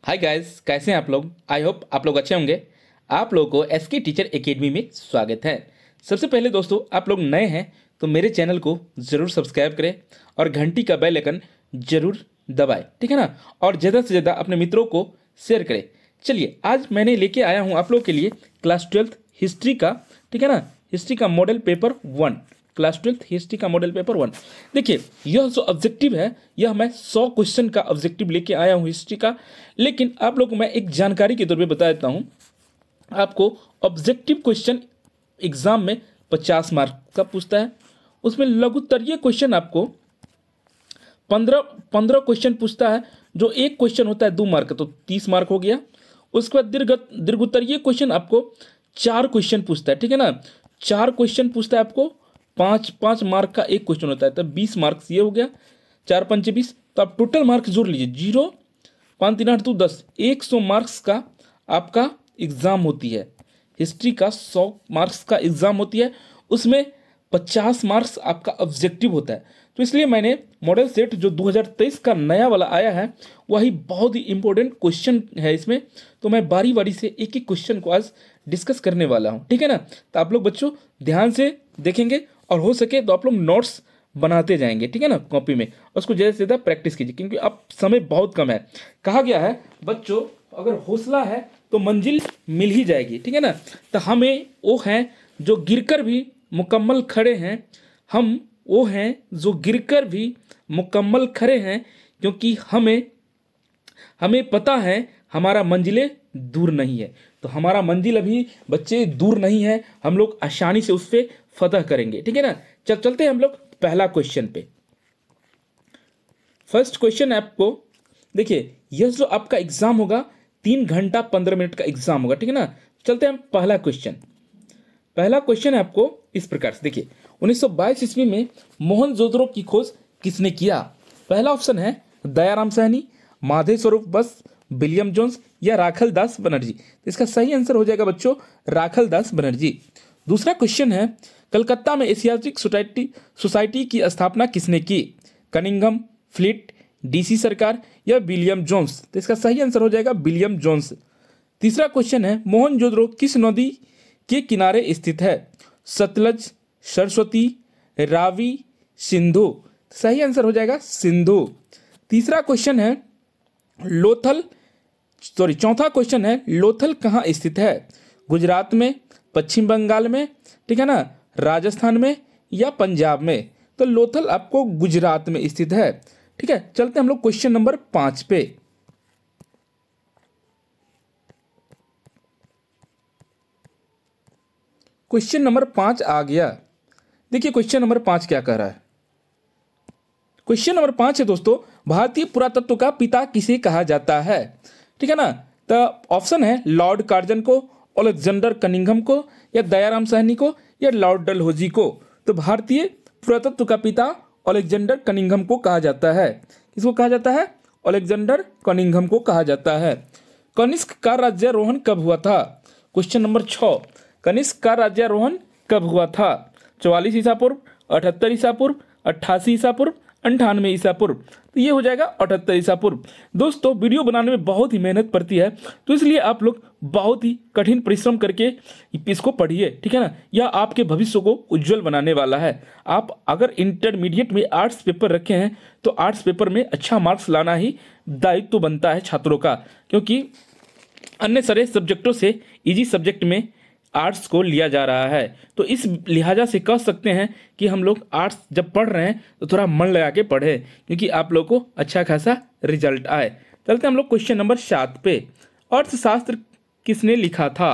Hi guys, कैसे हैं आप लोग। आई होप आप लोग अच्छे होंगे। आप लोगों को एसके टीचर एकेडमी में स्वागत है। सबसे पहले दोस्तों, आप लोग नए हैं तो मेरे चैनल को ज़रूर सब्सक्राइब करें और घंटी का बेल आइकन ज़रूर दबाएं, ठीक है ना। और ज़्यादा से ज़्यादा अपने मित्रों को शेयर करें। चलिए, आज मैंने लेके आया हूँ आप लोग के लिए क्लास 12th हिस्ट्री का, ठीक है ना, हिस्ट्री का model paper 1, class 12th history का मॉडल पेपर 1। देखिए, यह जो ऑब्जेक्टिव है, यह मैं 100 क्वेश्चन का ऑब्जेक्टिव लेके आया हूँ हिस्ट्री का। लेकिन आप लोग को मैं एक जानकारी के तौर पे बता देता हूँ। आपको ऑब्जेक्टिव क्वेश्चन एग्जाम में 50 मार्क का पूछता है। उसमें लघुत्तरीय क्वेश्चन आपको 15 क्वेश्चन पूछता है। जो एक क्वेश्चन होता है 2 मार्क का, तो 30 मार्क हो गया। उसके बाद दीर्घोत्तरीय क्वेश्चन आपको 4 क्वेश्चन पूछता है, ठीक है ना। 4 क्वेश्चन पूछता है आपको, 5 मार्क का एक क्वेश्चन होता है, तब 20 मार्क्स ये हो गया। 4 पंचे 20, तो आप टोटल मार्क्स जोड़ लीजिए। 0 5 3 8 2 10, 100 मार्क्स का आपका एग्जाम होती है। हिस्ट्री का 100 मार्क्स का एग्जाम होती है, उसमें 50 मार्क्स आपका ऑब्जेक्टिव होता है। तो इसलिए मैंने मॉडल सेट जो 2023 का नया वाला आया है, वही बहुत ही इंपॉर्टेंट क्वेश्चन है इसमें। तो मैं बारी बारी से एक एक क्वेश्चन को आज डिस्कस करने वाला हूँ, ठीक है ना। तो आप लोग बच्चों ध्यान से देखेंगे और हो सके तो आप लोग नोट्स बनाते जाएंगे, ठीक है ना, कॉपी में। उसको ज़्यादा से ज़्यादा प्रैक्टिस कीजिए, क्योंकि अब समय बहुत कम है। कहा गया है बच्चों, अगर हौसला है तो मंजिल मिल ही जाएगी, ठीक है ना। तो हमें वो हैं जो गिरकर भी मुकम्मल खड़े हैं, हम वो हैं जो गिरकर भी मुकम्मल खड़े हैं, क्योंकि हमें पता है हमारा मंजिलें दूर नहीं है। तो हमारा मंजिल अभी बच्चे दूर नहीं है, हम लोग आसानी से उस पर फतह करेंगे, ठीक है ना। चलते हैं हम लोग पहला क्वेश्चन पे। फर्स्ट क्वेश्चन आपको देखिए, यह जो आपका एग्जाम होगा 3 घंटा 15 मिनट का एग्जाम होगा, ठीक है ना। चलते हैं पहला क्वेश्चन है आपको इस प्रकार से। देखिए, 1922 ईस्वी में मोहनजोदड़ो की खोज किसने किया। पहला ऑप्शन है दयाराम साहनी, माधव स्वरूप बस, विलियम जोन्स या राखल दास बनर्जी। तो इसका सही आंसर हो जाएगा बच्चों राखल दास बनर्जी। दूसरा क्वेश्चन है, कलकत्ता में एशियाटिक सोसाइटी की स्थापना किसने की। कनिंघम, फ्लिट, डीसी सरकार या विलियम जोन्स। तो इसका सही आंसर हो जाएगा विलियम जोन्स। तीसरा क्वेश्चन है, मोहनजोदड़ो किस नदी के किनारे स्थित है। सतलज, सरस्वती, रावी, सिंधु। सही आंसर हो जाएगा सिंधु। चौथा क्वेश्चन है, लोथल कहाँ स्थित है। गुजरात में, पश्चिम बंगाल में, ठीक है ना, राजस्थान में या पंजाब में। तो लोथल आपको गुजरात में स्थित है, ठीक है। चलते हम लोग क्वेश्चन नंबर 5 पे। क्वेश्चन नंबर 5 आ गया। देखिए क्वेश्चन नंबर 5 क्या कह रहा है। क्वेश्चन नंबर 5 है दोस्तों, भारतीय पुरातत्व का पिता किसे कहा जाता है, ठीक है ना। तो ऑप्शन है लॉर्ड कार्जन को, अलेक्जेंडर कनिंघम को या दयाराम साहनी को या लॉर्ड डलहौजी को। तो भारतीय पुरातत्व का पिता अलेक्जेंडर कनिंघम को कहा जाता है। किसको कहा जाता है? अलेक्जेंडर कनिंघम को कहा जाता है। कनिष्क का राज्यारोहण कब हुआ था। क्वेश्चन नंबर 6, कनिष्क का राज्यारोहण कब हुआ था। 44 ईसा पूर्व, 78 ईसा पूर्व, 88 ईसा पूर्व, 98 ईसा पूर्व। तो ये हो जाएगा 78 ईसा पूर्व। दोस्तों, वीडियो बनाने में बहुत ही मेहनत पड़ती है, तो इसलिए आप लोग बहुत ही कठिन परिश्रम करके इसको पढ़िए, ठीक है ना। यह आपके भविष्य को उज्जवल बनाने वाला है। आप अगर इंटरमीडिएट में आर्ट्स पेपर रखे हैं तो आर्ट्स पेपर में अच्छा मार्क्स लाना ही दायित्व बनता है छात्रों का, क्योंकि अन्य सारे सब्जेक्टों से इजी सब्जेक्ट में आर्ट्स को लिया जा रहा है। तो इस लिहाजा से कह सकते हैं कि हम लोग आर्ट्स जब पढ़ रहे हैं तो थोड़ा मन लगा के पढ़े, क्योंकि आप लोग को अच्छा खासा रिजल्ट आए। चलते हम लोग क्वेश्चन नंबर 7 पे। अर्थशास्त्र किसने लिखा था।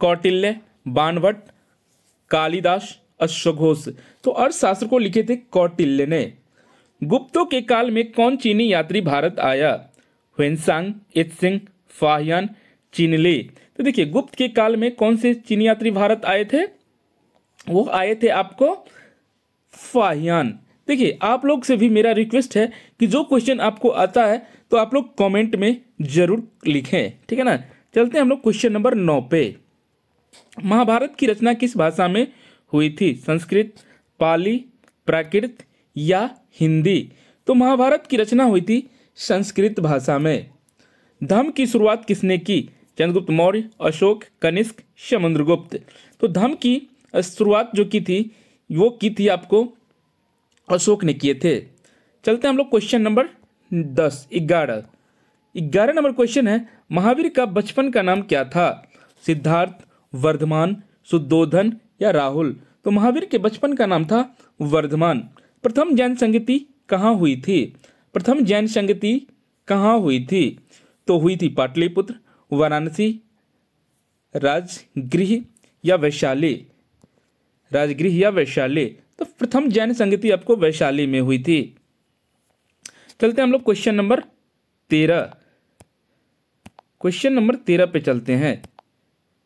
कौटिल्य, बाणभट्ट, कालिदास, अश्वघोष। तो अर्थशास्त्र को लिखे थे कौटिल्य ने। गुप्तों के काल में कौन चीनी यात्री भारत आया। ह्वेनसांग, इत्सिंग, फाहियान, चिनले। तो देखिए, गुप्त के काल में कौन से चीनी यात्री भारत आए थे। वो आए थे आपको फाहियान। देखिए, आप लोग से भी मेरा रिक्वेस्ट है कि जो क्वेश्चन आपको आता है तो आप लोग कमेंट में जरूर लिखें, ठीक है ना। चलते हैं हम लोग क्वेश्चन नंबर 9 पे। महाभारत की रचना किस भाषा में हुई थी। संस्कृत, पाली, प्राकृत या हिंदी। तो महाभारत की रचना हुई थी संस्कृत भाषा में। धर्म की शुरुआत किसने की? चंद्रगुप्त मौर्य, अशोक, कनिष्क, समुद्रगुप्त। तो धर्म की शुरुआत जो की थी वो की थी आपको अशोक ने किए थे। चलते हैं हम लोग क्वेश्चन नंबर 11 नंबर क्वेश्चन है, महावीर का बचपन का नाम क्या था? सिद्धार्थ, वर्धमान, शुद्धोधन या राहुल? तो महावीर के बचपन का नाम था वर्धमान। प्रथम जैन संगति कहाँ हुई थी? प्रथम जैन संगति कहाँ हुई थी? तो हुई थी पाटलिपुत्र, वाराणसी, राजगृह या वैशाली? राजगृह या वैशाली? तो प्रथम जैन संगति आपको वैशाली में हुई थी। चलते हैं हम लोग क्वेश्चन नंबर 13 पे चलते हैं।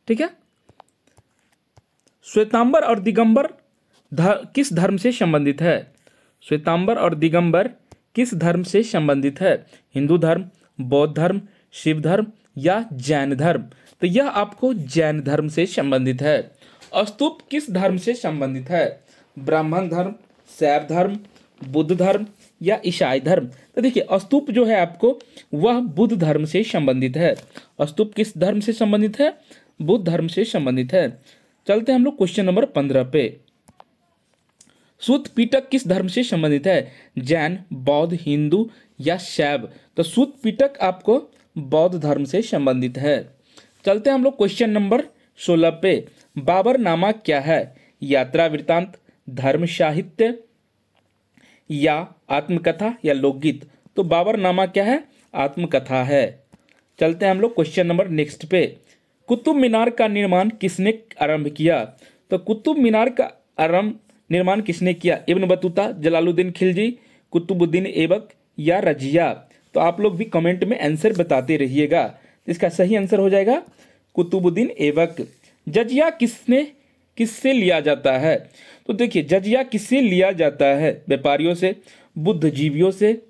ठीक है, श्वेतांबर और दिगंबर किस धर्म से संबंधित है? श्वेतांबर और दिगंबर किस धर्म से संबंधित है? हिंदू धर्म, बौद्ध धर्म, शिव धर्म या जैन धर्म? तो यह आपको जैन धर्म से संबंधित है। स्तूप किस धर्म से संबंधित है? ब्राह्मण धर्म, शैव धर्म, बुद्ध धर्म या ईसाई धर्म? तो देखिए स्तूप जो है आपको वह बुद्ध धर्म से संबंधित है। स्तूप किस धर्म से संबंधित है? बुद्ध धर्म से संबंधित है। चलते हैं हम लोग क्वेश्चन नंबर 15 पे। सूत पिटक किस धर्म से संबंधित है? जैन, बौद्ध, हिंदू या शैव? तो सूत पिटक आपको बौद्ध धर्म से संबंधित है। चलते हैं हम लोग क्वेश्चन नंबर 16 पे। बाबरनामा क्या है? यात्रा वृत्तांत, धर्म साहित्य या आत्मकथा या लोकगीत? तो बाबरनामा क्या है? आत्मकथा है। चलते हैं हम लोग क्वेश्चन नंबर नेक्स्ट पे। कुतुब मीनार का निर्माण किसने आरंभ किया? तो कुतुब मीनार का निर्माण किसने किया? इब्न बतूता, जलालुद्दीन खिलजी, कुतुबुद्दीन ऐबक या रजिया? तो आप लोग भी कमेंट में आंसर बताते रहिएगा। इसका सही आंसर हो जाएगा कुतुबुद्दीन ऐबक। जजिया किससे लिया जाता है? तो देखिए जजिया किससे लिया जाता है? व्यापारियों से, बुद्धिजीवियों से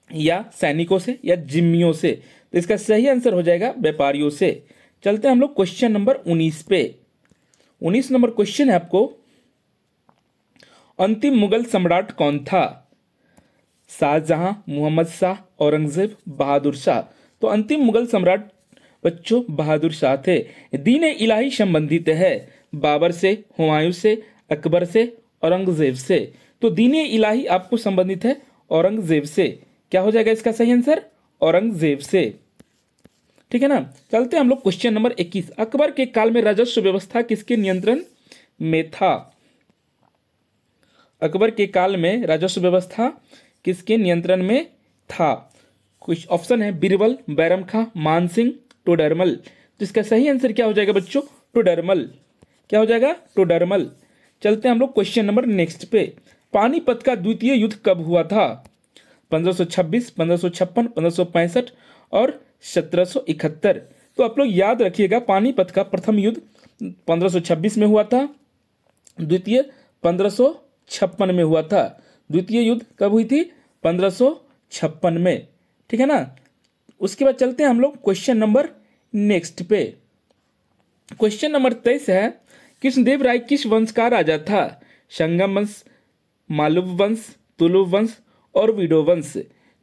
या सैनिकों से या जिम्मियों से? तो इसका सही आंसर हो जाएगा व्यापारियों से। चलते हैं हम लोग क्वेश्चन नंबर 19 पे। 19 नंबर क्वेश्चन है आपको, अंतिम मुगल सम्राट कौन था? शाहजहां, मोहम्मद शाह, औरंगजेब, बहादुर शाह? तो अंतिम मुगल सम्राट बच्चों बहादुर शाह थे। दीन इलाही संबंधित है बाबर से, हुमायूं से, अकबर से, औरंगजेब से? तो दीन इलाही आपको संबंधित है औरंगजेब से। क्या हो जाएगा इसका सही आंसर? औरंगजेब से। ठीक है ना। चलते हैं हम लोग क्वेश्चन नंबर 21। अकबर के काल में राजस्व व्यवस्था किसके नियंत्रण में था? अकबर के काल में राजस्व व्यवस्था किसके नियंत्रण में था? कुछ ऑप्शन है, बीरबल, बैरम खां, मानसिंह, टोडरमल? तो इसका सही आंसर क्या हो जाएगा बच्चों? टोडरमल। क्या हो जाएगा? टोडरमल। चलते हैं हम लोग क्वेश्चन नंबर नेक्स्ट पे। पानीपत का द्वितीय युद्ध कब हुआ था? 1526, 1556, 1565 और 1771? तो आप लोग याद रखिएगा पानीपत का प्रथम युद्ध 1526 में हुआ था, द्वितीय 1556 में हुआ था। द्वितीय युद्ध कब हुई थी? 1556 में। ठीक है ना। उसके बाद चलते हैं हम लोग क्वेश्चन नंबर नेक्स्ट पे। क्वेश्चन नंबर 23 है, कृष्णदेव राय किस वंश का राजा था? संगम वंश, मालव वंश, तुलुव वंश और वीडो वंश?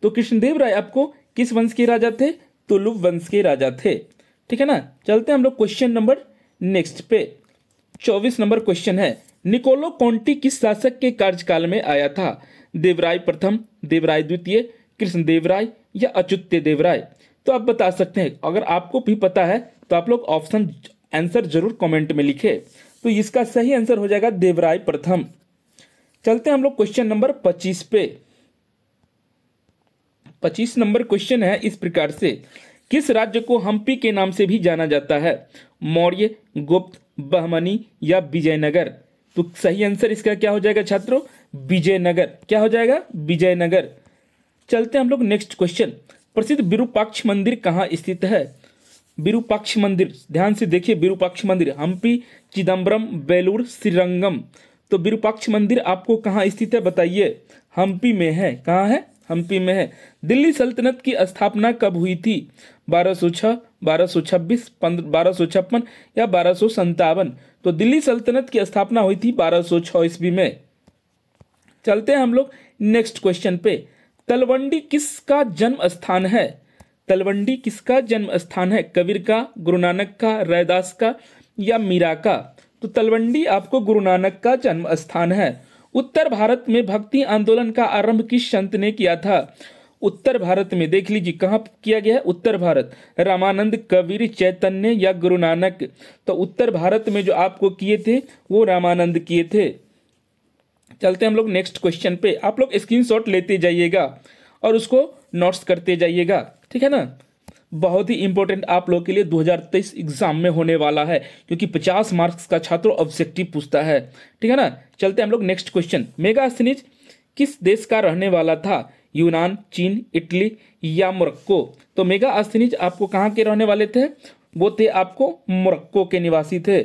तो कृष्णदेव राय आपको किस वंश के राजा थे? तुलुव वंश के राजा थे। ठीक है ना। चलते हैं हम लोग क्वेश्चन नंबर नेक्स्ट पे। 24 नंबर क्वेश्चन है, निकोलो कॉन्टी किस शासक के कार्यकाल में आया था? देवराय प्रथम, देवराय द्वितीय, कृष्णदेव राय या अच्युत्य देवराय? तो आप बता सकते हैं। अगर आपको भी पता है तो आप लोग ऑप्शन आंसर जरूर कमेंट में लिखे। तो इसका सही आंसर हो जाएगा देवराय प्रथम। चलते हैं हम लोग क्वेश्चन नंबर 25 पे। 25 नंबर क्वेश्चन है इस प्रकार से, किस राज्य को हम्पी के नाम से भी जाना जाता है? मौर्य, गुप्त, बहमनी या विजयनगर? तो सही आंसर इसका क्या हो जाएगा छात्रों? विजयनगर। क्या हो जाएगा? विजयनगर। चलते हैं हम लोग नेक्स्ट क्वेश्चन। प्रसिद्ध विरूपाक्ष मंदिर कहाँ स्थित है? विरूपाक्ष मंदिर, ध्यान से देखिए, विरूपाक्ष मंदिर हम्पी, चिदम्बरम, बेलूर, श्रीरंगम? तो विरूपाक्ष मंदिर आपको कहाँ स्थित है बताइए? हम्पी में है। कहाँ है? हम्पी में है। दिल्ली सल्तनत की स्थापना कब हुई थी? 1206, 1226, 1256 या 1257? तो दिल्ली सल्तनत की स्थापना हुई थी 1206 ईस्वी में। चलते हैं हम लोग नेक्स्ट क्वेश्चन पे। तलवंडी किसका जन्म स्थान है? तलवंडी किसका जन्म स्थान है? कबीर का, गुरु नानक का, रैदास का या मीरा का? तो तलवंडी आपको गुरु नानक का जन्म स्थान है। उत्तर भारत में भक्ति आंदोलन का आरंभ किस संत ने किया था? उत्तर भारत में देख लीजिए कहाँ किया गया है, उत्तर भारत, रामानंद, कबीर, चैतन्य या गुरु नानक? तो उत्तर भारत में जो आपको किए थे वो रामानंद किए थे। चलते हैं हम लोग नेक्स्ट क्वेश्चन पे। आप लोग स्क्रीनशॉट लेते जाइएगा और उसको नोट्स करते जाइएगा, ठीक है ना। बहुत ही इंपॉर्टेंट आप लोग के लिए 2023 एग्जाम में होने वाला है, क्योंकि 50 मार्क्स का छात्र ऑब्जेक्टिव पूछता है, ठीक है ना। चलते हैं हम लोग नेक्स्ट क्वेश्चन। मेगास्थनीज किस देश का रहने वाला था? यूनान, चीन, इटली या मोरक्को? तो मेगास्थनीज आपको कहाँ के रहने वाले थे? वो थे आपको मोरक्को के निवासी थे।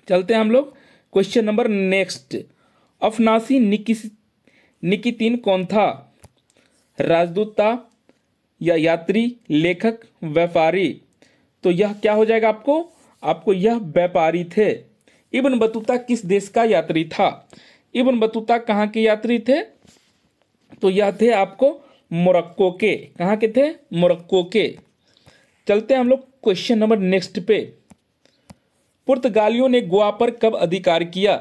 चलते हैं हम लोग क्वेश्चन नंबर नेक्स्ट। अफनासी निकितीन कौन था? राजदूत था या यात्री, लेखक, व्यापारी? तो यह क्या हो जाएगा आपको यह व्यापारी थे। इब्न बतूता किस देश का यात्री था? इब्न बतूता कहाँ के यात्री थे? तो यह थे आपको मोरक्को के। कहाँ के थे? मोरक्को के। चलते हैं हम लोग क्वेश्चन नंबर नेक्स्ट पे। पुर्तगालियों ने गोवा पर कब अधिकार किया?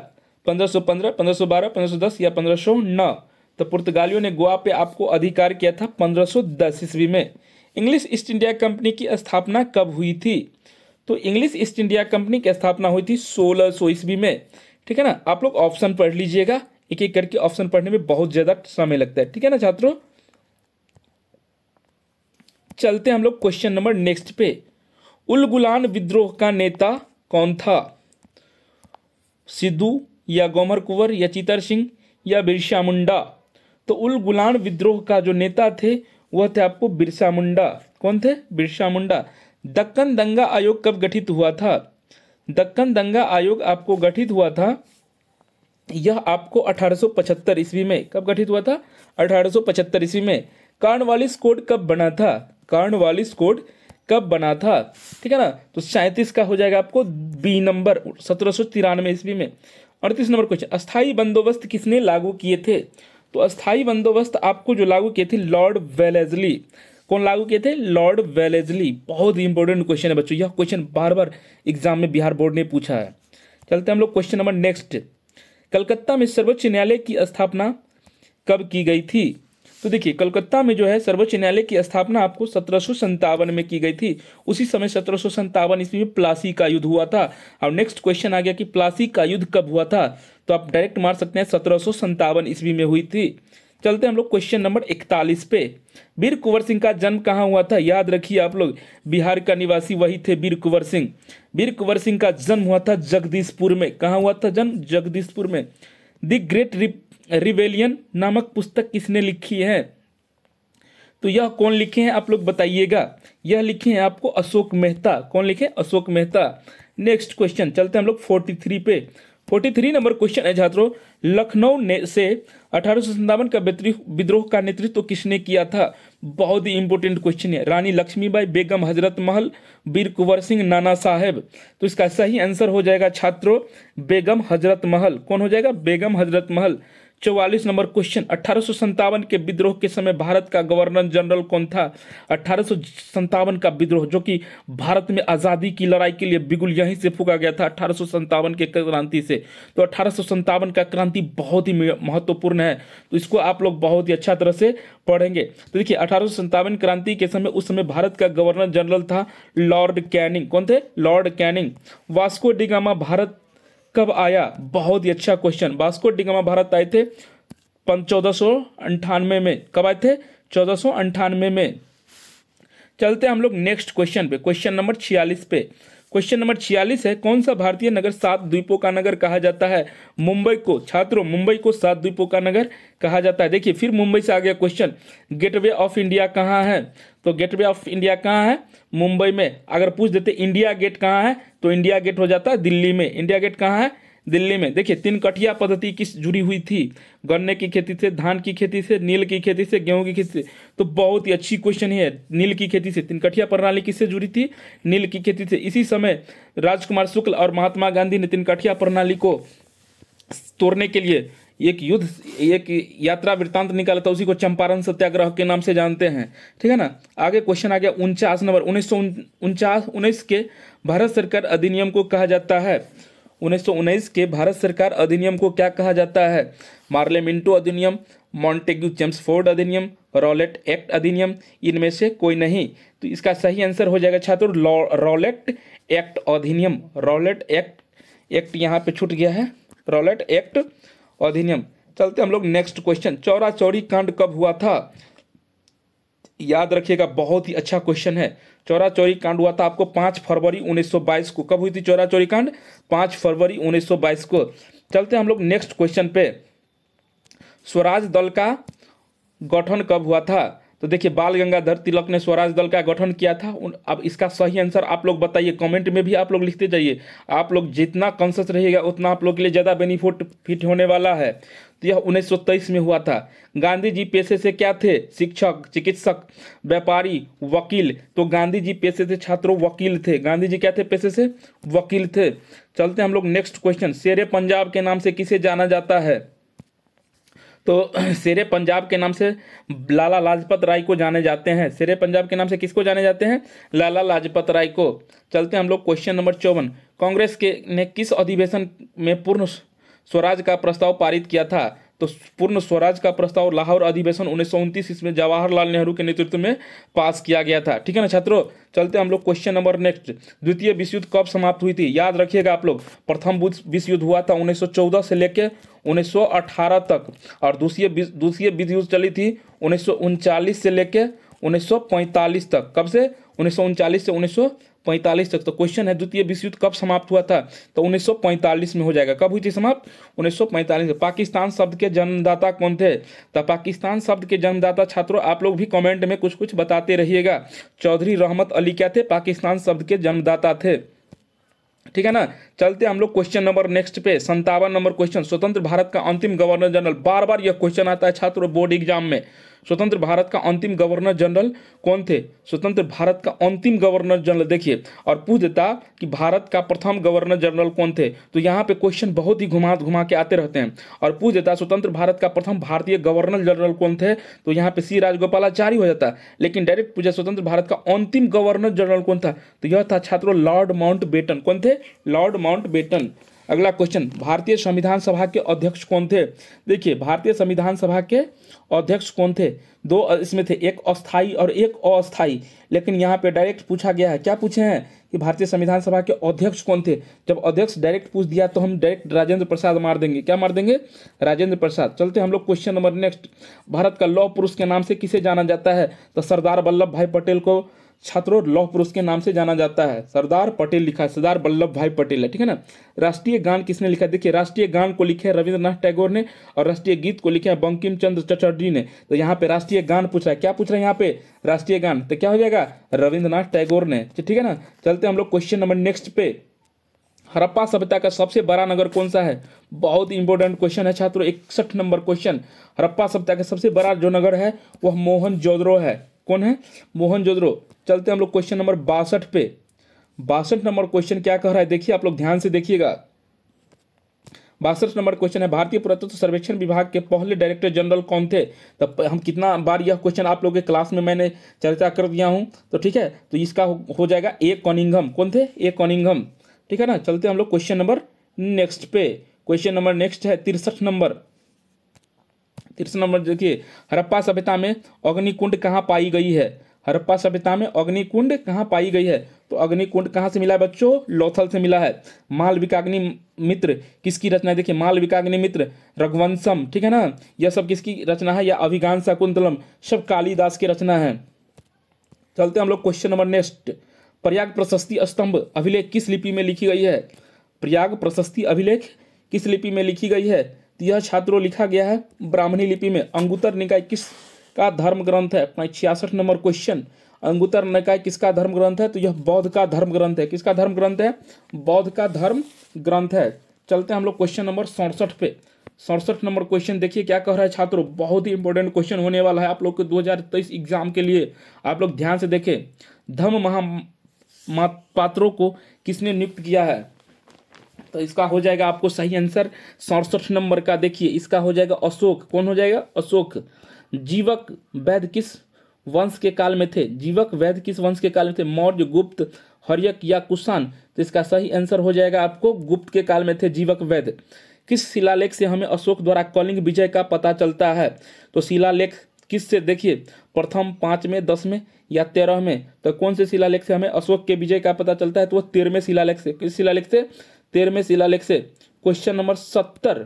1515, 1512, 1510 या 1509? तो पुर्तगालियों ने गोवा पे आपको अधिकार किया था 1510 ईस्वी में। इंग्लिश ईस्ट इंडिया कंपनी की स्थापना कब हुई थी? तो इंग्लिश ईस्ट इंडिया कंपनी की स्थापना हुई थी 1600 ईस्वी में, ठीक है ना। आप लोग ऑप्शन पढ़ लीजिएगा, एक एक करके ऑप्शन पढ़ने में बहुत ज्यादा समय लगता है, ठीक है ना छात्रों। चलते हैं हम लोग क्वेश्चन नंबर नेक्स्ट पे। उलगुलान विद्रोह का नेता कौन था? सिद्धू या गोमर कुंवर या चीतर सिंह या बिरसा मुंडा? तो उलगुलान विद्रोह का जो नेता थे वह थे आपको बिरसा मुंडा। कौन थे? बिरसा मुंडा। दक्कन दंगा आयोग कब गठित हुआ था? दक्कन दंगा आयोग आपको गठित हुआ था, यह आपको 1875 ईस्वी में। कब गठित हुआ था? 1875 ईस्वी में। कॉर्नवालिस कोड कब बना था? कॉर्नवालिस कोड कब बना था? ठीक है ना। तो 37 का हो जाएगा आपको बी नंबर, 1793 ईस्वी में। 38 नंबर क्वेश्चन, अस्थाई बंदोबस्त किसने लागू किए थे? तो अस्थाई बंदोबस्त आपको जो लागू किए थे लॉर्ड वेलेस्ली। कौन लागू किए थे? Lord Wellesley. बहुत ही इंपॉर्टेंट क्वेश्चन है बच्चों, यह क्वेश्चन बार बार एग्जाम में बिहार बोर्ड ने पूछा है। चलते हैं हम लोग क्वेश्चन नंबर नेक्स्ट। कलकत्ता में सर्वोच्च न्यायालय की स्थापना कब की गई थी? तो देखिए कलकत्ता में जो है सर्वोच्च न्यायालय की स्थापना आपको 1757 में की गई थी। उसी समय 1757 ईस्वी में प्लासी का युद्ध हुआ था। अब नेक्स्ट क्वेश्चन आ गया कि प्लासी का युद्ध कब हुआ था? तो आप डायरेक्ट मार सकते हैं 1757 ईस्वी में हुई थी। चलते हैं हम लोग क्वेश्चन नंबर 41 पे। वीर कुंवर सिंह का जन्म कहाँ हुआ था? याद रखिए आप लोग, बिहार का निवासी वही थे वीर कुंवर सिंह। वीर कुंवर सिंह का जन्म हुआ था जगदीशपुर में। कहाँ हुआ था जन्म? जगदीशपुर में। द ग्रेट रिवेलियन नामक पुस्तक किसने लिखी है? तो यह कौन लिखे हैं आप लोग बताइएगा। यह लिखे हैं आपको अशोक मेहता। कौन लिखे? अशोक मेहता। नेक्स्ट क्वेश्चन चलते हैं हम लोग 43 पे। 43 नंबर क्वेश्चन है छात्रों, लखनऊ से 1857 का विद्रोह का नेतृत्व किसने किया था? बहुत ही इंपॉर्टेंट क्वेश्चन है। रानी लक्ष्मीबाई, बेगम हजरत महल, वीर कुंवर सिंह, नाना साहेब? तो इसका सही आंसर हो जाएगा छात्रों बेगम हजरत महल। कौन हो जाएगा? बेगम हजरत महल। 44 नंबर क्वेश्चन, 1857 के विद्रोह के समय भारत का गवर्नर जनरल कौन था? 1857 का विद्रोह जो कि भारत में आज़ादी की लड़ाई के लिए बिगुल यहीं से फूका गया था 1857 के क्रांति से। तो 1857 का क्रांति बहुत ही महत्वपूर्ण है, तो इसको आप लोग बहुत ही अच्छा तरह से पढ़ेंगे। तो देखिए 1857 क्रांति के समय उस समय भारत का गवर्नर जनरल था लॉर्ड कैनिंग। कौन थे? Lord Canning. Vasco D gamma Bharat कब आया? बहुत ही अच्छा question. Vasco D gamma Bharat आए थे 1498 में। कब आए थे? 1498 में। चलते हैं हम लोग नेक्स्ट क्वेश्चन पे, क्वेश्चन नंबर 46 पे। क्वेश्चन नंबर 46 है, कौन सा भारतीय नगर 7 द्वीपों का नगर कहा जाता है? मुंबई को। छात्रों मुंबई को 7 द्वीपों का नगर कहा जाता है। देखिए फिर मुंबई से आ गया क्वेश्चन, गेटवे ऑफ इंडिया कहाँ है? तो गेटवे ऑफ इंडिया कहाँ है? मुंबई में। अगर पूछ देते इंडिया गेट कहाँ है, तो इंडिया गेट हो जाता है दिल्ली में। इंडिया गेट कहाँ है? दिल्ली में। देखिए 3 कठिया पद्धति किस जुड़ी हुई थी? गन्ने की खेती से, धान की खेती से, नील की खेती से, गेहूं की खेती से। तो बहुत ही अच्छी क्वेश्चन है। नील की खेती से 3 कठिया प्रणाली किससे जुड़ी थी? नील की खेती से। इसी समय राजकुमार शुक्ल और महात्मा गांधी ने 3 कठिया प्रणाली को तोड़ने के लिए एक यात्रा वृत्तांत निकाला था, उसी को चंपारण सत्याग्रह के नाम से जानते हैं। ठीक है ना। आगे क्वेश्चन आ गया 49 नंबर, 1919 के भारत सरकार अधिनियम को कहा जाता है। 1919 के भारत सरकार अधिनियम को क्या कहा जाता है? मार्ले मिंटो अधिनियम, मॉन्टेग्यू चेम्सफोर्ड अधिनियम, रॉलेट एक्ट अधिनियम, इनमें से कोई नहीं। तो इसका सही आंसर हो जाएगा छात्रों रॉलेट एक्ट अधिनियम। रॉलेट एक्ट यहाँ पे छूट गया है, रॉलेट एक्ट अधिनियम। चलते हम लोग नेक्स्ट क्वेश्चन, चौरा चौरी कांड कब हुआ था? याद रखिएगा, बहुत ही अच्छा क्वेश्चन है। चौरा चौरी कांड हुआ था आपको 5 फरवरी 1922 को। कब हुई थी चौरा चौरी कांड? 5 फरवरी 1922 को। चलते हम लोग नेक्स्ट क्वेश्चन पे, स्वराज दल का गठन कब हुआ था? तो देखिए, बाल गंगाधर तिलक ने स्वराज दल का गठन किया था। अब इसका सही आंसर आप लोग बताइए, कमेंट में भी आप लोग लिखते जाइए। आप लोग जितना कॉन्शियस रहिएगा उतना आप लोग के लिए ज़्यादा बेनिफिट होने वाला है। तो यह 1923 में हुआ था। गांधी जी पेशे से क्या थे? शिक्षक, चिकित्सक, व्यापारी, वकील। तो गांधी जी पेशे से छात्रों वकील थे। गांधी जी क्या थे? पेशे से वकील थे। चलते हम लोग नेक्स्ट क्वेश्चन, शेरे पंजाब के नाम से किसे जाना जाता है? तो शेरे पंजाब के नाम से लाला लाजपत राय को जाने जाते हैं। शेरे पंजाब के नाम से किसको जाने जाते हैं? लाला लाजपत राय को। चलते हम लोग क्वेश्चन नंबर 54, कांग्रेस ने किस अधिवेशन में पूर्ण स्वराज का प्रस्ताव पारित किया था? तो पूर्ण स्वराज का प्रस्ताव लाहौर अधिवेशन 1929 इसमें जवाहरलाल नेहरू के नेतृत्व में पास किया गया था। ठीक है ना छात्रों। चलते हम लोग क्वेश्चन नंबर नेक्स्ट, द्वितीय विश्व युद्ध कब समाप्त हुई थी? याद रखिएगा आप लोग, प्रथम विश्व युद्ध हुआ था 1914 से लेकर 1918 तक, और दूसरी विश्व युद्ध चली थी 1939 से लेकर 1945 तक। कब से? 1939 से 1945 तक। तो क्वेश्चन है द्वितीय विश्व युद्ध कब समाप्त हुआ था? तो 1945 में हो जाएगा। कब हुई थी समाप्त? 1945 में। पाकिस्तान शब्द के जन्मदाता कौन थे? तो पाकिस्तान शब्द के जन्मदाता छात्रों आप लोग भी कमेंट में कुछ कुछ बताते रहिएगा। चौधरी रहमत अली क्या थे? पाकिस्तान शब्द के जन्मदाता थे। ठीक है ना। चलते हम लोग क्वेश्चन नंबर नेक्स्ट पे, 57 नंबर क्वेश्चन, स्वतंत्र भारत का अंतिम गवर्नर जनरल। बार बार यह क्वेश्चन आता है छात्रों बोर्ड एग्जाम में। स्वतंत्र भारत का अंतिम गवर्नर जनरल कौन थे? स्वतंत्र भारत का अंतिम गवर्नर जनरल देखिए, और पूछ देता कि भारत का प्रथम गवर्नर जनरल कौन थे? तो यहाँ पे क्वेश्चन बहुत ही घुमा के आते रहते हैं। और पूछ देता स्वतंत्र भारत का प्रथम भारतीय गवर्नर जनरल कौन थे? तो यहाँ पे सी राजगोपालाचारी हो जाता। लेकिन डायरेक्ट पूछा स्वतंत्र भारत का अंतिम गवर्नर जनरल कौन था? तो यह था छात्रों लॉर्ड माउंटबेटन। कौन थे? Lord Mountbatten. अगला क्वेश्चन, भारतीय संविधान सभा के अध्यक्ष कौन थे? देखिए, भारतीय संविधान सभा के अध्यक्ष कौन थे? दो इसमें थे, एक अस्थाई और एक अस्थाई। लेकिन यहाँ पे डायरेक्ट पूछा गया है, क्या पूछे हैं कि भारतीय संविधान सभा के अध्यक्ष कौन थे। जब अध्यक्ष डायरेक्ट पूछ दिया तो हम डायरेक्ट राजेंद्र प्रसाद मार देंगे। क्या मार देंगे? राजेंद्र प्रसाद। चलते हम लोग क्वेश्चन नंबर नेक्स्ट, भारत का लौह पुरुष के नाम से किसे जाना जाता है? तो सरदार वल्लभ भाई पटेल को छात्रों लौह पुरुष के नाम से जाना जाता है। सरदार पटेल लिखा है, सरदार वल्लभ भाई पटेल है। ठीक है ना। राष्ट्रीय गान किसने लिखा? देखिए, राष्ट्रीय गान को लिखे रविंद्रनाथ टैगोर ने, और राष्ट्रीय गीत को लिखे हैं बंकिम चंद्र चटर्जी ने। तो यहाँ पे राष्ट्रीय गान पूछ रहा है। क्या पूछ रहा है यहाँ पे? राष्ट्रीय गान। तो क्या हो जाएगा? रविंद्रनाथ टैगोर ने। ठीक है ना। चलते हम लोग क्वेश्चन नंबर नेक्स्ट पे, हड़प्पा सभ्यता का सबसे बड़ा नगर कौन सा है? बहुत ही इंपॉर्टेंट क्वेश्चन है छात्रों, 61 नंबर क्वेश्चन। हड़प्पा सभ्यता का सबसे बड़ा जो नगर है वह मोहनजोदड़ो है। कौन है? मोहनजोदड़ो। चलते हम लोग क्वेश्चन नंबर 62 पे, 62 नंबर क्वेश्चन क्या कह रहा है? देखिए आप लोग ध्यान से देखिएगा। 62 नंबर क्वेश्चन है, भारतीय पुरातत्व सर्वेक्षण विभाग के पहले डायरेक्टर जनरल कौन थे? तब हम कितना बार यह क्वेश्चन आप लोगों के क्लास में मैंने चर्चा कर दिया हूं। तो ठीक है, तो इसका हो जाएगा ए कनिंघम। कौन थे? ए कनिंघम। ठीक है ना। चलते हम लोग क्वेश्चन नंबर नेक्स्ट पे, क्वेश्चन नंबर नेक्स्ट है 63 नंबर। 63 नंबर देखिए, हड़प्पा सभ्यता में अग्निकुंड कहाँ पाई गई है? हड़प्पा सभ्यता में अग्निकुंड कहाँ पाई गई है? तो अग्निकुंड कहाँ से मिला है बच्चों? लोथल से मिला है। मालविकाग्नि मित्र किसकी रचना है? देखिए, मालविकाग्नि मित्र, रघुवंशम। ठीक है ना। यह सब किसकी रचना है? या अभिज्ञान शाकुंतलम, सब कालिदास की रचना है। चलते हम लोग क्वेश्चन नंबर नेक्स्ट, प्रयाग प्रशस्ति स्तंभ अभिलेख किस लिपि में लिखी गई है? प्रयाग प्रशस्ति अभिलेख किस लिपि में लिखी गई है? तो यह छात्रों लिखा गया है ब्राह्मणी लिपि में। अंगुत्तर निकाय किस का धर्म ग्रंथ है? 66 नंबर क्वेश्चन, अंगुत्तर निकाय किसका धर्म ग्रंथ है? तो यह बौद्ध का धर्म ग्रंथ है। किसका धर्म ग्रंथ है? बौद्ध का धर्म ग्रंथ है। चलते हैं हम लोग क्वेश्चन नंबर 67 पे, 67 नंबर क्वेश्चन देखिए क्या कह रहा है छात्रों, बहुत ही इंपॉर्टेंट क्वेश्चन होने वाला है आप लोग के 2023 एग्जाम के लिए। आप लोग ध्यान से देखें। धम्म महापात्रों को किसने नियुक्त किया है? तो इसका हो जाएगा आपको सही आंसर 67 नंबर का। देखिए इसका हो जाएगा अशोक। कौन हो जाएगा? अशोक। जीवक वैद्य किस वंश के काल में थे? जीवक वैद्य किस वंश के काल में थे? मौर्य, गुप्त, हर्यक या कुषाण? तो इसका सही आंसर हो जाएगा आपको गुप्त के काल में थे जीवक वैद्य। किस शिलालेख से हमें अशोक द्वारा कलिंग विजय का पता चलता है? तो शिलालेख किस से? देखिए प्रथम, 5 में, 10 में या 13 में? तो कौन से शिलालेख से हमें अशोक के विजय का पता चलता है? तो वो 13वें शिलालेख से। किस शिलालेख से? 13वें शिलालेख से। क्वेश्चन नंबर 70,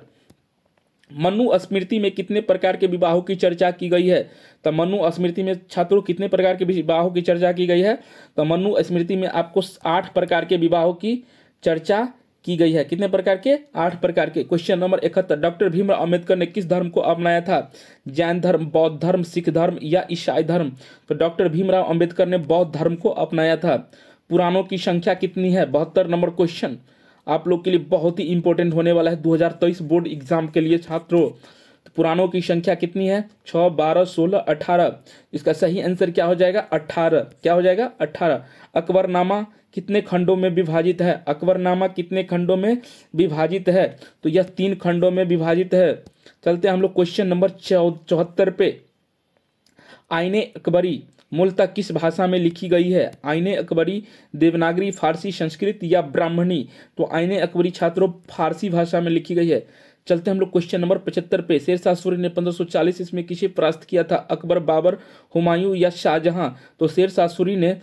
मनु स्मृति में कितने प्रकार के विवाहों की चर्चा की गई है? तो मनु स्मृति में छात्रों कितने प्रकार के विवाहों की चर्चा की गई है? तो मनु स्मृति में आपको 8 प्रकार के विवाहों की चर्चा की गई है। कितने प्रकार के? 8 प्रकार के। Question number 71, doctor Bhimrao Ambedkar ने किस धर्म को अपनाया था? जैन धर्म, बौद्ध धर्म, सिख धर्म या ईसाई धर्म? तो डॉक्टर भीमराव अंबेडकर ने बौद्ध धर्म को अपनाया था। पुराणों की संख्या कितनी है? 72 नंबर क्वेश्चन आप लोग के लिए बहुत ही इंपॉर्टेंट होने वाला है 2023 बोर्ड एग्जाम के लिए छात्रों। तो पुराणों की संख्या कितनी है? 6, 12, 16, 18। इसका सही आंसर क्या हो जाएगा? 18। क्या हो जाएगा? 18। अकबरनामा कितने खंडों में विभाजित है? अकबरनामा कितने खंडों में विभाजित है? तो यह 3 खंडों में विभाजित है। चलते हैं हम लोग क्वेश्चन नंबर 74 पे। आईने अकबरी मूलतः किस भाषा में लिखी गई है? आईने अकबरी देवनागरी, फारसी, संस्कृत या ब्राह्मणी? तो आईने अकबरी छात्रों फारसी भाषा में लिखी गई है। चलते हम लोग क्वेश्चन नंबर 75 पे। शेरशाह सूरी ने 1540 ईस्वी में किसे परास्त किया था? अकबर, बाबर, हुमायूं या शाहजहां? तो शेरशाह सूरी ने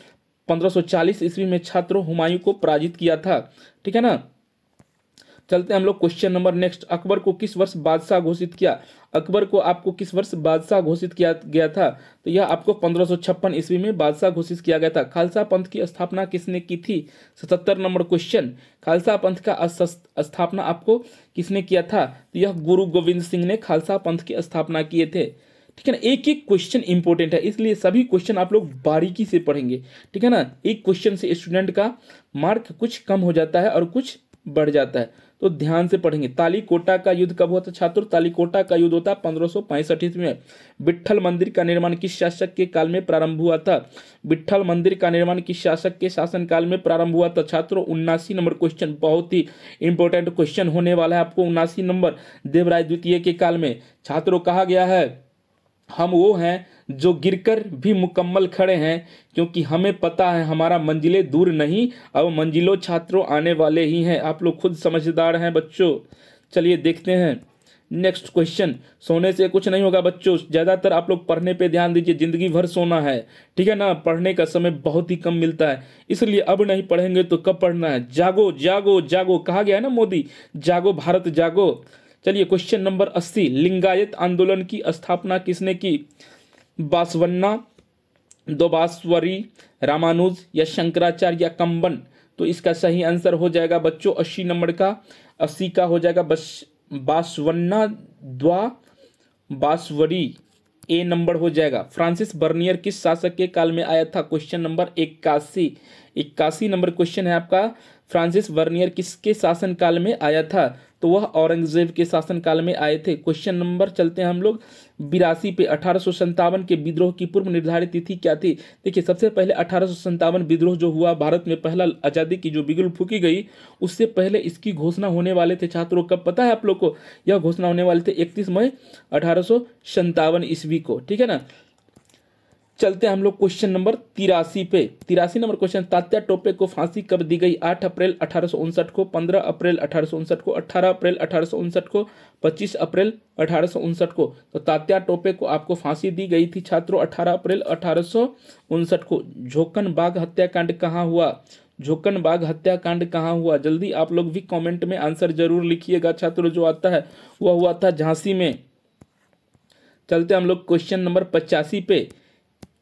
1540 ईस्वी में छात्रों हुमायूं को पराजित किया था। ठीक है ना। चलते हैं हम लोग क्वेश्चन नंबर नेक्स्ट। अकबर को किस वर्ष बादशाह घोषित किया? अकबर को आपको किस वर्ष बादशाह घोषित किया गया था? तो यह आपको 1556 ईस्वी में बादशाह घोषित किया गया था। खालसा पंथ की स्थापना किसने की थी? 77 नंबर क्वेश्चन। खालसा पंथ का स्थापना आपको किसने किया था? तो यह गुरु गोविंद सिंह ने खालसा पंथ की स्थापना किए थे। ठीक है ना। एक एक क्वेश्चन इंपॉर्टेंट है, इसलिए सभी क्वेश्चन आप लोग बारीकी से पढ़ेंगे। ठीक है ना। एक क्वेश्चन से स्टूडेंट का मार्क कुछ कम हो जाता है और कुछ बढ़ जाता है, तो ध्यान से पढ़ेंगे। तालीकोटा का युद्ध कब हुआ था छात्रों? तालीकोटा का युद्ध होता 1565 ईस्वी में। विट्ठल मंदिर का निर्माण किस शासक के काल में प्रारंभ हुआ था? विट्ठल मंदिर का निर्माण किस शासक के शासन काल में प्रारंभ हुआ था छात्रों? 79 नंबर क्वेश्चन, बहुत ही इंपॉर्टेंट क्वेश्चन होने वाला है आपको। 79 नंबर, देवराय द्वितीय के काल में। छात्रों कहा गया है हम वो हैं जो गिरकर भी मुकम्मल खड़े हैं, क्योंकि हमें पता है हमारा मंजिलें दूर नहीं, अब मंजिलों छात्रों आने वाले ही हैं। आप लोग खुद समझदार हैं बच्चों। चलिए देखते हैं नेक्स्ट क्वेश्चन। सोने से कुछ नहीं होगा बच्चों, ज्यादातर आप लोग पढ़ने पे ध्यान दीजिए। जिंदगी भर सोना है, ठीक है ना। पढ़ने का समय बहुत ही कम मिलता है, इसलिए अब नहीं पढ़ेंगे तो कब पढ़ना है? जागो जागो जागो, कहा गया है ना मोदी, जागो भारत जागो। चलिए क्वेश्चन नंबर 80, लिंगायत आंदोलन की स्थापना किसने की? बासवन्ना, दोबास्वरी, रामानुज या शंकराचार्य या कंबन? तो इसका सही आंसर हो जाएगा बच्चों 80 नंबर का। 80 का हो जाएगा बासवन्ना द्वा बासवरी, ए नंबर हो जाएगा। फ्रांसिस बर्नियर किस शासक के काल में आया था? क्वेश्चन नंबर 81 नंबर क्वेश्चन है आपका। फ्रांसिस बर्नियर किसके शासन काल में आया था? तो वह औरंगजेब के शासन काल में आए थे। क्वेश्चन नंबर चलते हैं हम लोग 82 पे। 1857 के विद्रोह की पूर्व निर्धारित तिथि क्या थी? देखिए सबसे पहले 1857 विद्रोह जो हुआ, भारत में पहला आज़ादी की जो बिगुल फूकी गई, उससे पहले इसकी घोषणा होने वाले थे छात्रों। कब पता है आप लोग को? यह घोषणा होने वाले थे 31 मई 1857 ईस्वी को। ठीक है ना। चलते हैं हम लोग क्वेश्चन नंबर 83 पे। 83 नंबर क्वेश्चन, तात्या टोपे को फांसी कब दी गई? 8 अप्रैल 1859 को, 15 अप्रैल 1859 को, 18 अप्रैल 1859 को, 25 अप्रैल 1859 को। तो तात्या टोपे को आपको फांसी दी गई थी छात्रों 18 अप्रैल 1859 को। झोकन बाग हत्याकांड कहाँ हुआ? झोकन बाग हत्याकांड कहाँ हुआ? जल्दी आप लोग भी कमेंट में आंसर जरूर लिखिएगा छात्रों। जो आता है वह हुआ था झांसी में। चलते हम लोग क्वेश्चन नंबर 85 पे।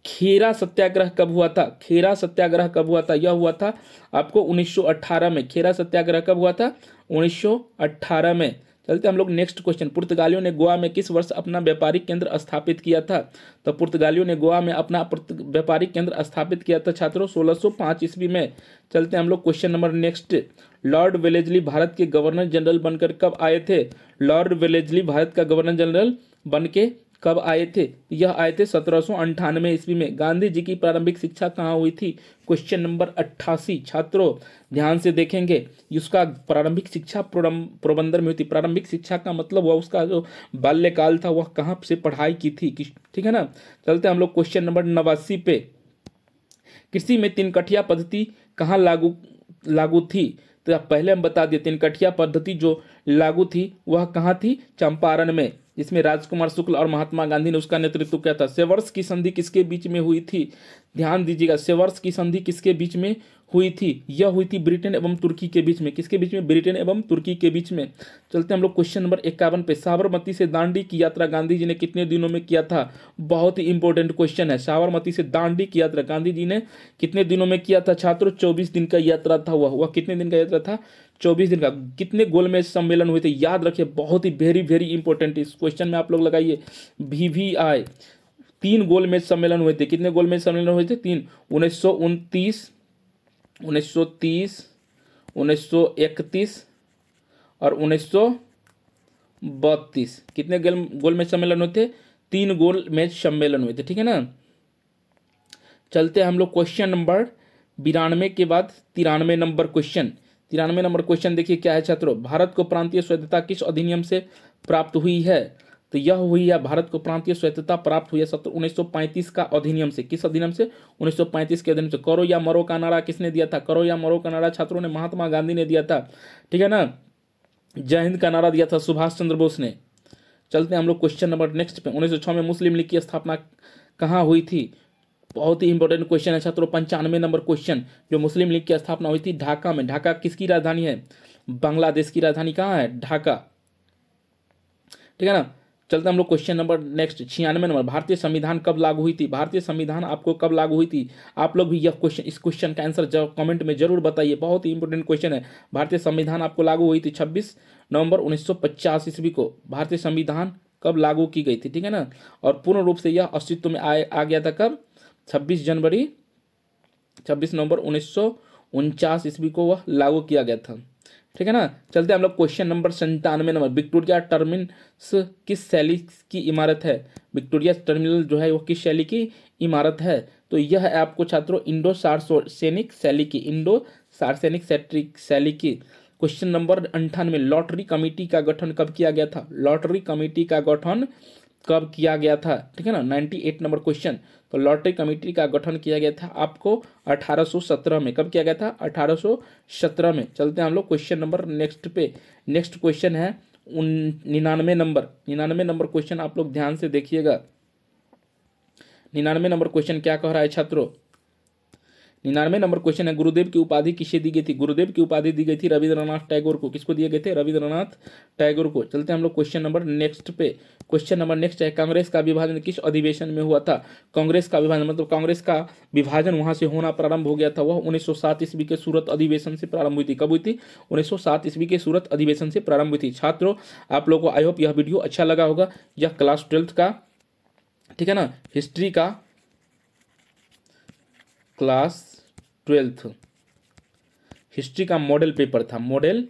खेरा सत्याग्रह कब हुआ था? खेरा सत्याग्रह कब हुआ था? यह हुआ था आपको 1918 में। खेरा सत्याग्रह कब हुआ था? 1918 में। चलते हम लोग नेक्स्ट क्वेश्चन। पुर्तगालियों ने गोवा में किस वर्ष अपना व्यापारिक केंद्र स्थापित किया था? तो पुर्तगालियों ने गोवा में अपना व्यापारिक केंद्र स्थापित किया था छात्रों 1605 ईस्वी में। चलते हम लोग question number next. Lord Wellesley Bharat के गवर्नर जनरल बनकर कब आए थे? लॉर्ड वेलेस्ली भारत का गवर्नर जनरल बन के कब आए थे? यह आए थे 1798 ईस्वी में। गांधी जी की प्रारंभिक शिक्षा कहाँ हुई थी? क्वेश्चन नंबर 88 छात्रों ध्यान से देखेंगे। उसका प्रारंभिक शिक्षा पोरबंदर में हुई थी। प्रारंभिक शिक्षा का मतलब हुआ उसका जो बाल्यकाल था वह कहाँ से पढ़ाई की थी, ठीक है ना। चलते हम लोग क्वेश्चन नंबर 89 पे। कृषि में तीन कठिया पद्धति कहाँ लागू थी? तो पहले हम बता दिए, तीन कठिया पद्धति जो लागू थी वह कहाँ थी? चंपारण में, जिसमें राजकुमार शुक्ल और महात्मा गांधी ने उसका नेतृत्व किया था। सेवर्स की संधि किसके बीच में हुई थी? ध्यान दीजिएगा, सेवर्स की संधि किसके बीच में हुई थी? यह हुई थी ब्रिटेन एवं तुर्की के बीच में। किसके बीच में? ब्रिटेन एवं तुर्की के बीच में। चलते हम लोग क्वेश्चन नंबर 51 पे। साबरमती से दांडी की यात्रा गांधी जी ने कितने दिनों में किया था? बहुत ही इंपॉर्टेंट क्वेश्चन है। साबरमती से दांडी की यात्रा गांधी जी ने कितने दिनों में किया था छात्रों? 24 दिन का यात्रा था वह कितने दिन का यात्रा था? 24 दिन का। कितने गोलमेज सम्मेलन हुए थे? याद रखिए, बहुत ही वेरी वेरी इंपॉर्टेंट। इस क्वेश्चन में आप लोग लगाइए VVI। 3 गोलमेज सम्मेलन हुए थे। कितने गोलमेज सम्मेलन हुए थे? 3। 1929, 1930, 1931 और 1932। कितने गोलमेज सम्मेलन हुए थे? 3 गोलमेज सम्मेलन हुए थे, ठीक है ना। चलते हम लोग क्वेश्चन नंबर 92 के बाद 93 नंबर क्वेश्चन। 93 नंबर क्वेश्चन देखिए क्या है छात्रों। भारत को प्रांतीय स्वायत्तता किस अधिनियम से प्राप्त हुई है? तो यह हुई है, भारत को प्रांतीय स्वायत्तता प्राप्त हुई है 1935 का अधिनियम से। किस अधिनियम से? 1935 के अधिनियम से। करो या मरो का नारा किसने दिया था? करो या मरो का नारा छात्रों ने महात्मा गांधी ने दिया था, ठीक है ना। जय हिंद का नारा दिया था सुभाष चंद्र बोस ने। चलते हैं हम लोग क्वेश्चन नंबर नेक्स्ट पे। 1906 में मुस्लिम लीग की स्थापना कहाँ हुई थी? बहुत ही इंपॉर्टेंट क्वेश्चन है छात्रों। 95 नंबर क्वेश्चन। जो मुस्लिम लीग की स्थापना हुई थी ढाका में। ढाका किसकी राजधानी है? बांग्लादेश की राजधानी कहाँ है? ढाका, ठीक है ना। चलते हम लोग क्वेश्चन नंबर नेक्स्ट 96 नंबर। भारतीय संविधान कब लागू हुई थी? भारतीय संविधान आपको कब लागू हुई थी? आप लोग भी यह क्वेश्चन, इस क्वेश्चन का आंसर कमेंट में जरूर बताइए। बहुत ही इंपॉर्टेंट क्वेश्चन है। भारतीय संविधान आपको लागू हुई थी 26 नवंबर 1950 ईस्वी को। भारतीय संविधान कब लागू की गई थी, ठीक है ना। और पूर्ण रूप से यह अस्तित्व में आ गया था कब? 26 नवंबर 1949 ईस्वी को वह लागू किया गया था, ठीक है ना। चलते हम लोग question number 97 number. Victoria terminus किस शैली की इमारत है? विक्टोरिया टर्मिनल जो है वो किस शैली की इमारत है? तो यह है आपको छात्रों इंडो सार्सेनिक शैली की। इंडो सार्सेनिक शैली की। Question number 98। लॉटरी कमेटी का गठन कब किया गया था? लॉटरी कमेटी का गठन कब किया गया था, ठीक है ना। 98 नंबर क्वेश्चन। तो लॉटरी कमेटी का गठन किया गया था आपको 1817 में। कब किया गया था? 1817 में। चलते हैं हम लोग क्वेश्चन नंबर नेक्स्ट पे। नेक्स्ट क्वेश्चन है 99 नंबर। 99 नंबर क्वेश्चन आप लोग ध्यान से देखिएगा। 99 नंबर क्वेश्चन क्या कह रहा है छात्रों? 99 नंबर क्वेश्चन है गुरुदेव की उपाधि किसे दी गई थी? गुरुदेव की उपाधि दी गई थी रविंद्रनाथ टैगोर को। किसको दिए गए थे? रविंद्रनाथ टैगोर को। चलते हैं हम लोग क्वेश्चन नंबर नेक्स्ट पे। क्वेश्चन नंबर नेक्स्ट है कांग्रेस का विभाजन किस अधिवेशन में हुआ था? कांग्रेस का विभाजन मतलब कांग्रेस का विभाजन वहां से होना प्रारंभ हो गया था। वह 1907 ईस्वी के सूरत अधिवेशन से प्रारंभ हुई थी। कब हुई थी? 1907 ईस्वी के सूरत अधिवेशन से प्रारंभ हुई थी। छात्रों आप लोगों को आई होप यह वीडियो अच्छा लगा होगा। यह क्लास 12th का, ठीक है ना, हिस्ट्री का क्लास 12th हिस्ट्री का मॉडल पेपर था। Model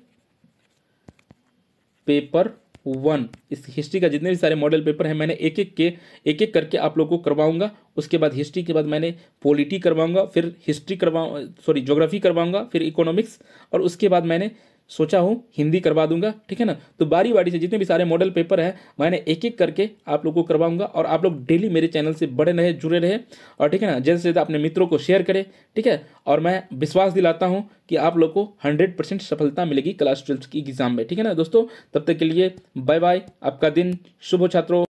paper 1। इस हिस्ट्री का जितने भी सारे मॉडल पेपर हैं मैंने एक एक करके आप लोगों को करवाऊंगा। उसके बाद हिस्ट्री के बाद मैंने पॉलिटी करवाऊंगा, फिर ज्योग्राफी करवाऊंगा, फिर इकोनॉमिक्स, और उसके बाद मैंने सोचा हूँ हिंदी करवा दूंगा, ठीक है ना। तो बारी बारी से जितने भी सारे मॉडल पेपर है मैंने एक एक करके आप लोगों को करवाऊंगा। और आप लोग डेली मेरे चैनल से बड़े रहे, जुड़े रहे, और ठीक है ना, जल्द से जल्द अपने मित्रों को शेयर करें, ठीक है। और मैं विश्वास दिलाता हूँ कि आप लोग को 100% सफलता मिलेगी क्लास 12th की एग्जाम में, ठीक है ना दोस्तों। तब तक के लिए बाय बाय। आपका दिन शुभ हो छात्रों।